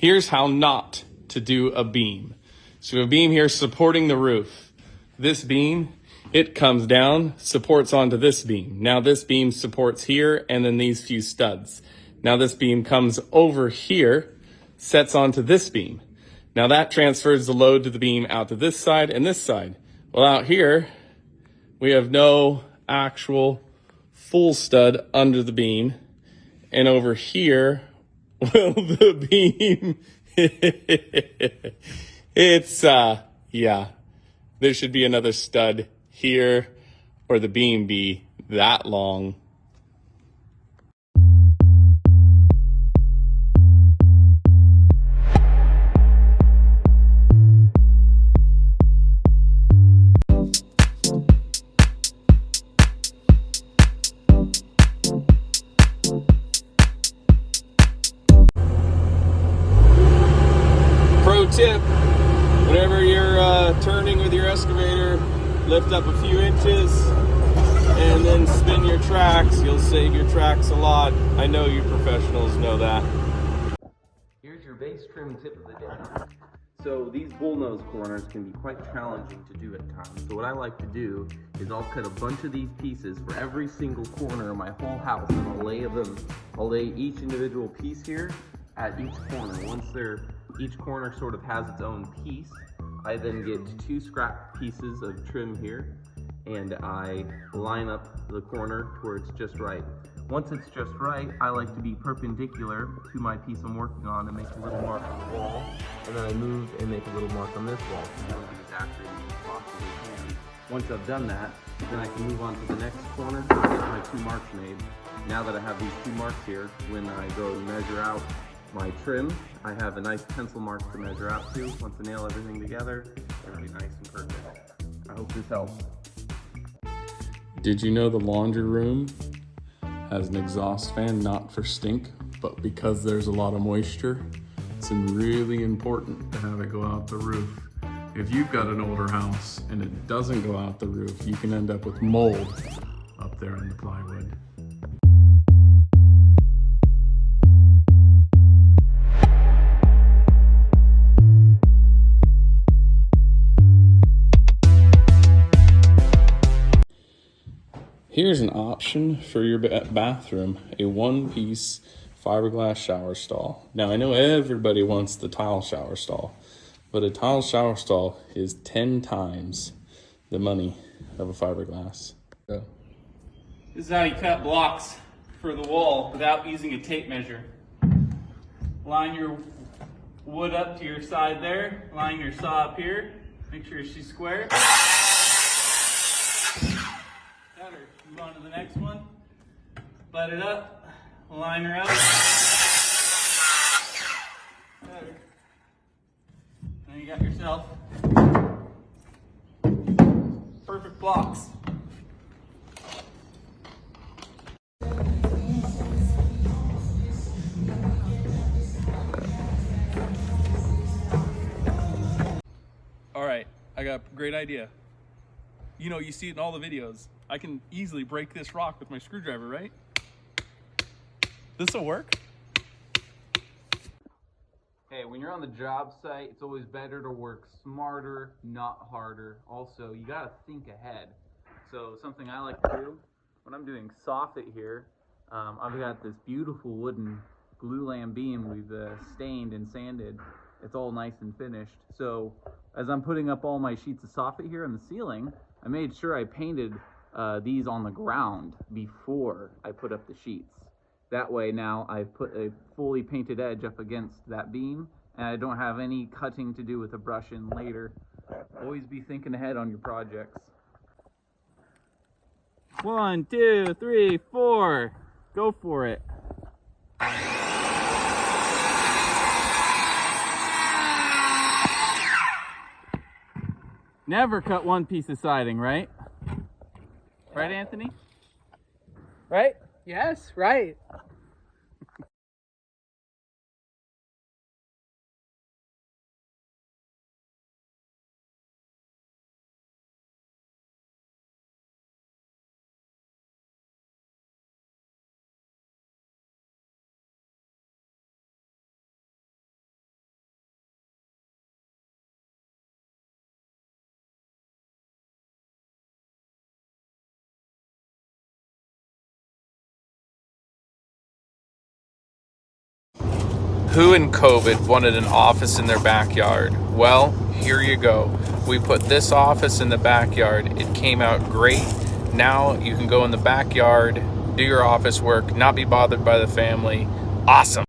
Here's how not to do a beam. So we have a beam here supporting the roof. This beam, it comes down, supports onto this beam. Now this beam supports here and then these few studs. Now this beam comes over here, sets onto this beam. Now that transfers the load to the beam out to this side and this side. Well, out here, we have no actual full stud under the beam. And over here, well, the beam, it's, yeah, there should be another stud here, or the beam be that long. Pro tip, whenever you're turning with your excavator, lift up a few inches and then spin your tracks. You'll save your tracks a lot. I know you professionals know that. Here's your base trim tip of the day. So these bullnose corners can be quite challenging to do at times. So what I like to do is I'll cut a bunch of these pieces for every single corner of my whole house, and I'll lay each individual piece here at each corner. Once each corner sort of has its own piece, I then get 2 scrap pieces of trim here, and I line up the corner to where it's just right. Once it's just right, I like to be perpendicular to my piece I'm working on and make a little mark on the wall, and then I move and make a little mark on this wall to be as accurate as I possibly can. Once I've done that, then I can move on to the next corner and get my 2 marks made. Now that I have these 2 marks here, when I go to measure out my trim, I have a nice pencil mark to measure out to. Once I nail everything together, it'll be nice and perfect. I hope this helps. Did you know the laundry room has an exhaust fan, not for stink, but because there's a lot of moisture? It's really important to have it go out the roof. If you've got an older house and it doesn't go out the roof, you can end up with mold up there in the plywood. Here's an option for your bathroom, a one-piece fiberglass shower stall. Now I know everybody wants the tile shower stall, but a tile shower stall is 10 times the money of a fiberglass. So. This is how you cut blocks for the wall without using a tape measure. Line your wood up to your side there, line your saw up here, make sure she's square. Move on to the next one. Butt it up. Line her up. Better. Now you got yourself perfect blocks. All right, I got a great idea. You know, you see it in all the videos. I can easily break this rock with my screwdriver, right? This'll work. Hey, when you're on the job site, it's always better to work smarter, not harder. Also, you gotta think ahead. So something I like to do, when I'm doing soffit here, I've got this beautiful wooden glulam beam we've stained and sanded. It's all nice and finished. So as I'm putting up all my sheets of soffit here on the ceiling, I made sure I painted these on the ground before I put up the sheets. That way now I've put a fully painted edge up against that beam, and I don't have any cutting to do with a brush in later. Always be thinking ahead on your projects. 1, 2, 3, 4. Go for it. Never cut one piece of siding, right? Right, Anthony? Right? Yes, right. Who in COVID wanted an office in their backyard? Well, here you go. We put this office in the backyard. It came out great. Now you can go in the backyard, do your office work, not be bothered by the family. Awesome.